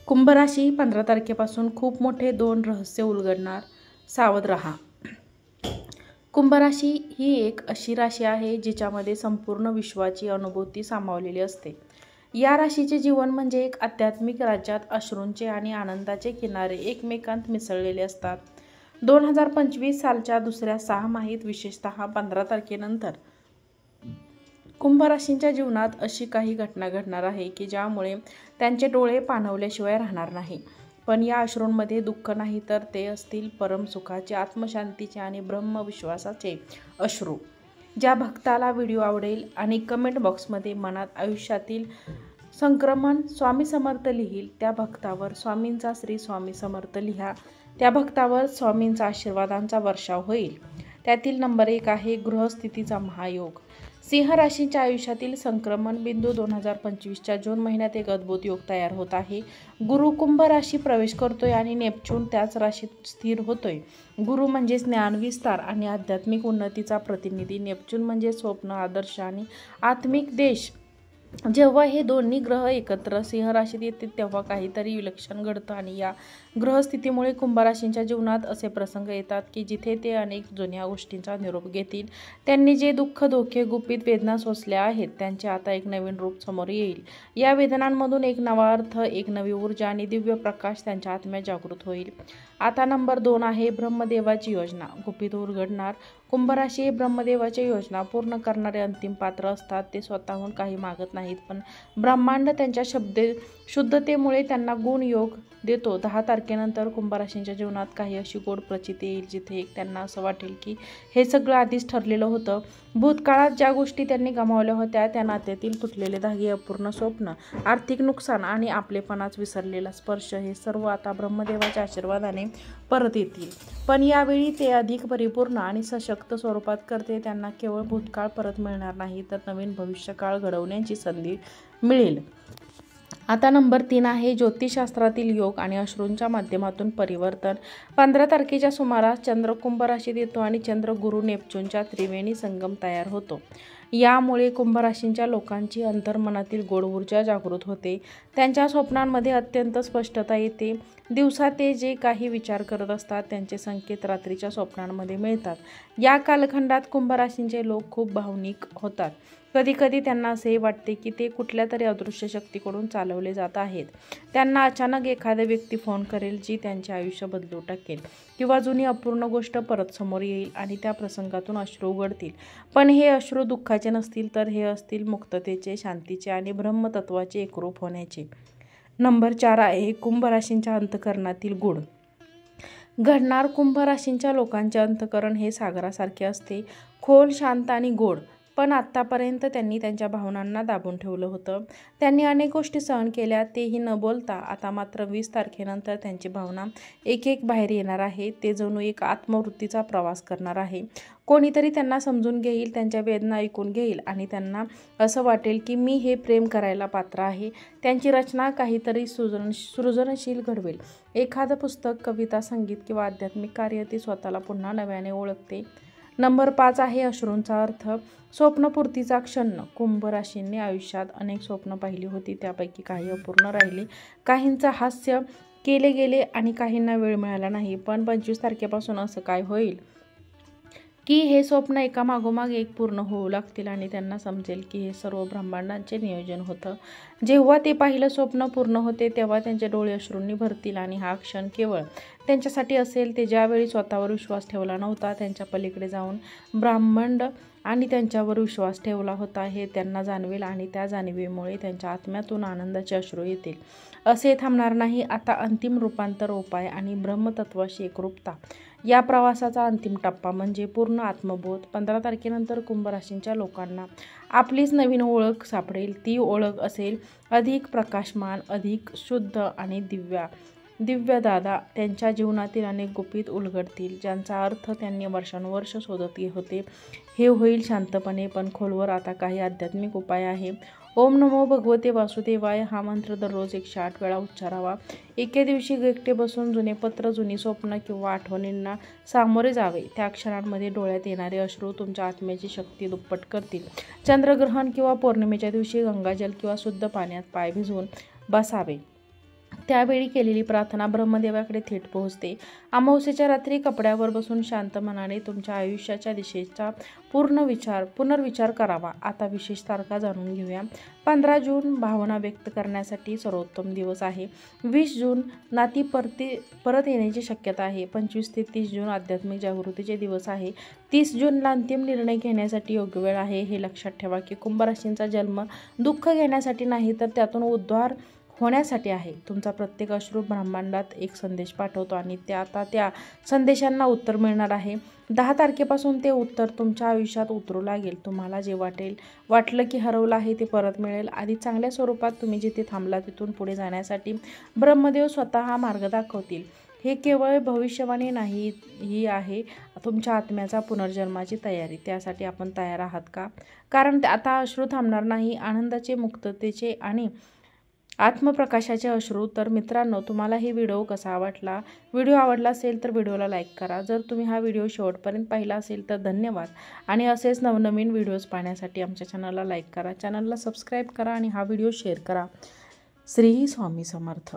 कुंभ राशी 15 तारखेपासून खूप मोठे 2 रहस्य उलगडणार, सावध रहा. कुंभ राशी ही एक अशी राशी आहे जिच्यामध्ये संपूर्ण विश्वाची अनुभूती सामावलेली असते. या राशीचे जीवन म्हणजे एक आध्यात्मिक राज्यात अश्रूंचे आणि आनंदाचे किनारे एकमेकांत मिसळलेले असतात. 2025 सालच्या दुसऱ्या सहामाहीत विशेषतः 15 तारखेनंतर कुंभ राशींच्या जीवनात अशी काही घटना घडणार आहे की ज्यामुळे त्यांचे डोळे पाणवल्याशिवाय राहणार नाही. पण या अश्रूंमध्ये दुःख नाही, तर ते असतील परमसुखाचे, आत्मशांतीचे आणि ब्रह्मविश्वासाचे अश्रू. ज्या भक्ताला व्हिडिओ आवडेल आणि कमेंट बॉक्समध्ये मनात आयुष्यातील संक्रमण स्वामी समर्थ लिहील त्या भक्तावर स्वामींचा श्री स्वामी समर्थ लिहा. त्या भक्तावर स्वामींचा आशीर्वादांचा वर्षाव होईल. त्यातील नंबर 1 आहे गृहस्थितीचा महायोग. सिंह राशीच्या आयुष्यातील संक्रमण बिंदू 2025च्या जून महिन्यात एक अद्भुत योग तयार होत आहे. गुरु कुंभ राशी प्रवेश करतोय आणि नेपच्यून त्याच राशीत स्थिर होतोय. गुरु म्हणजे ज्ञान, विस्तार आणि आध्यात्मिक उन्नतीचा प्रतिनिधी. नेपच्यून म्हणजे स्वप्न, आदर्श आणि आत्मिक देश. जेव्हा हे दोन्ही ग्रह एकत्र सिंह राशीत येतील तेव्हा काहीतरी विलक्षण घडतं आणि या ग्रहस्थितीमुळे कुंभ राशींच्या जीवनात असे प्रसंग येतात की जिथे ते अनेक जुन्या गोष्टींचा निरोप घेतील. त्यांनी जे दुःख, धोके, गुपित वेदना सोसल्या आहेत त्यांचे आता एक नवीन रूप समोर येईल. या वेदनांमधून एक नवा अर्थ, एक नवी ऊर्जा आणि दिव्य प्रकाश त्यांच्या आत्म्यात जागृत होईल. आता नंबर 2 आहे ब्रह्मदेवाची योजना. गुपित उलगडणार. कुंभ राशी हे ब्रह्मदेवाची योजना पूर्ण करणारे अंतिम पात्र असतात. ते स्वतःहून काही मागत नाहीत, पण ब्रह्मांड त्यांच्या शुद्धतेमुळे त्यांना गुण योग देतो. 10 तारखेनंतर कुंभ राशींच्या जीवनात काही अशी गोड प्रचिती येईल जिथे त्यांना असं वाटेल की हे सगळं आधीच ठरलेलं होतं. भूतकाळात ज्या गोष्टी त्यांनी गमावल्या होत्या, त्या नात्यातील तुटलेले धागे, अपूर्ण स्वप्न, आर्थिक नुकसान आणि आपलेपणाच विसरलेला स्पर्श, हे सर्व आता ब्रह्मदेवाच्या आशीर्वादाने परत येतील. पण यावेळी ते अधिक परिपूर्ण आणि सशक्त स्वरूपात करते. त्यांना केवळ भूतकाळ परत मिळणार नाही, तर नवीन भविष्यकाळ घडवण्याची संधी मिळेल. आता नंबर 3 आहे ज्योतिषशास्त्रातील योग आणि अश्रूंच्या माध्यमातून परिवर्तन. 15 तारखेच्या सुमारास चंद्र कुंभ राशीत येतो आणि चंद्र गुरु नेपच्यूनच्या त्रिवेणी संगम तयार होतो. यामुळे कुंभ राशींच्या लोकांची अंतर्मनातील गोड ऊर्जा जागृत होते. त्यांच्या स्वप्नांमध्ये अत्यंत स्पष्टता येते. दिवसा ते जे काही विचार करत असतात त्यांचे संकेत रात्रीच्या स्वप्नांमध्ये मिळतात. या कालखंडात कुंभ राशींचे लोक खूप भावनिक होतात. कधीकधी त्यांना असेही वाटते की ते कुठल्या तरी अदृश्य शक्तीकडून चालवले जात आहेत. त्यांना अचानक एखादी व्यक्ती फोन करेल जी त्यांचे आयुष्य बदलून टाकेल, किंवा जुनी अपूर्ण गोष्ट परत समोर येईल आणि त्या प्रसंगातून अश्रू उघडतील. पण हे अश्रू दुःखाचे नसतील, तर हे असतील मुक्ततेचे, शांतीचे आणि ब्रह्मतत्वाचे एकरूप होण्याचे. नंबर 4 आहे कुंभ राशींच्या अंतःकरणातील गूढ घडणार. कुंभ राशींच्या लोकांचे अंतःकरण हे सागरासारखे असते, खोल, शांत आणि गोड. पण आत्तापर्यंत त्यांनी त्यांच्या भावनांना दाबून ठेवलं होतं. त्यांनी अनेक गोष्टी सहन केल्या, तेही न बोलता. आता मात्र 20 तारखेनंतर त्यांची भावना एक बाहेर येणार आहे. ते जणू एक आत्मवृत्तीचा प्रवास करणार आहे. कोणीतरी त्यांना समजून घेईल, त्यांच्या वेदना ऐकून घेईल आणि त्यांना असं वाटेल की मी हे प्रेम करायला पात्र आहे. त्यांची रचना काहीतरी सृजनशील घडवेल. एखादं पुस्तक, कविता, संगीत किंवा आध्यात्मिक कार्य. ती स्वतःला पुन्हा नव्याने ओळखते. नंबर 5 आहे अश्रूंचा अर्थ. स्वप्नपूर्तीचा क्षण. कुंभ राशींनी आयुष्यात अनेक स्वप्न पाहिली होती. त्यापैकी काही अपूर्ण राहिले, काहींचा हास्य केले गेले आणि काहींना वेळ मिळाला नाही. पण 25 तारखेपासून असं काय होईल की हे स्वप्न एकामागोमाग एक पूर्ण होऊ लागतील आणि त्यांना समजेल की हे सर्व ब्रह्मांडाचे नियोजन होतं. जेव्हा ते पहिलं स्वप्न पूर्ण होते तेव्हा त्यांचे डोळे अश्रूंनी भरतील आणि हा क्षण केवळ त्यांच्यासाठी असेल. ते ज्यावेळी स्वतःवर विश्वास ठेवला नव्हता, त्यांच्या पलीकडे जाऊन ब्रह्मांड आणि त्यांच्यावर विश्वास ठेवला होता, हे त्यांना जाणवेल आणि त्या जाणीवेमुळे त्यांच्या आत्म्यातून आनंदाचे अश्रू येतील. असे थांबणार नाही. आता अंतिम रूपांतर, उपाय आणि ब्रह्मतत्वाशी एकरूपता. या प्रवासाचा अंतिम टप्पा म्हणजे पूर्ण आत्मबोध. 15 तारखेनंतर कुंभ राशींच्या लोकांना आपलीच नवीन ओळख सापडेल. ती ओळख असेल अधिक प्रकाशमान, अधिक शुद्ध आणि दिव्यदादा. त्यांच्या जीवनातील अनेक गुपित उलगडतील, ज्यांचा अर्थ त्यांनी वर्षानुवर्ष शोधत होते. हे होईल शांतपणे पण खोलवर. आता काही आध्यात्मिक उपाय आहे. ओम नमो भगवते वासुदेवाय हा मंत्र दररोज 108 वेळा उच्चारावा. एके दिवशी एकटे बसून जुने पत्र, जुनी स्वप्न किंवा आठवणींना सामोरे जावे. त्या क्षणांमध्ये डोळ्यात येणारे अश्रू तुमच्या आत्म्याची शक्ती दुप्पट करतील. चंद्रग्रहण किंवा पौर्णिमेच्या दिवशी गंगाजल किंवा शुद्ध पाण्यात पाय भिजवून बसावे. त्यावेळी केलेली प्रार्थना ब्रह्मदेवाकडे थेट पोहोचते. अमावस्येच्या रात्री कपड्यावर बसून शांत मनाने तुमच्या आयुष्याच्या दिशेचा पुनर्विचार करावा. आता विशेष तारखा जाणून घेऊया. 15 जून भावना व्यक्त करण्यासाठी सर्वोत्तम दिवस आहे. 20 जून नाती परत येण्याची शक्यता आहे. 25 ते 30 जून आध्यात्मिक जागृतीचे दिवस आहे. 30 जूनला अंतिम निर्णय घेण्यासाठी योग्य वेळ आहे. हे लक्षात ठेवा की कुंभ राशींचा जन्म दुःख घेण्यासाठी नाही तर त्यातून उद्धार होण्यासाठी आहे. तुमचा प्रत्येक अश्रू ब्रह्मांडात एक संदेश पाठवतो आणि आता त्या संदेशांना उत्तर मिळणार आहे. 10 तारखेपासून ते उत्तर तुमच्या आयुष्यात उतरू लागेल. तुम्हाला जे वाटलं की हरवलं आहे ते परत मिळेल. आधी चांगल्या स्वरूपात तुम्ही जिथे थांबला तिथून पुढे जाण्यासाठी ब्रह्मदेव स्वतः मार्ग दाखवतील. हे केवळ भविष्यवाणी नाही, ही आहे तुमच्या आत्म्याचा पुनर्जन्माची तयारी. त्यासाठी आपण तयार आहात का? कारण आता अश्रू थांबणार नाही. आनंदाचे, मुक्ततेचे आणि आत्मप्रकाशाचे अश्रू. तर मित्रांनो, तुम्हाला ही व्हिडिओ कसा वाटला? व्हिडिओ आवडला असेल तर व्हिडिओला लाईक करा. जर तुम्ही हा व्हिडिओ शेवटपर्यंत पाहिला असेल तर धन्यवाद. आणि असेच नवनवीन व्हिडिओज पाहण्यासाठी आमच्या चॅनलला लाईक करा, चॅनलला सबस्क्राईब करा आणि हा व्हिडिओ शेअर करा. श्री स्वामी समर्थ.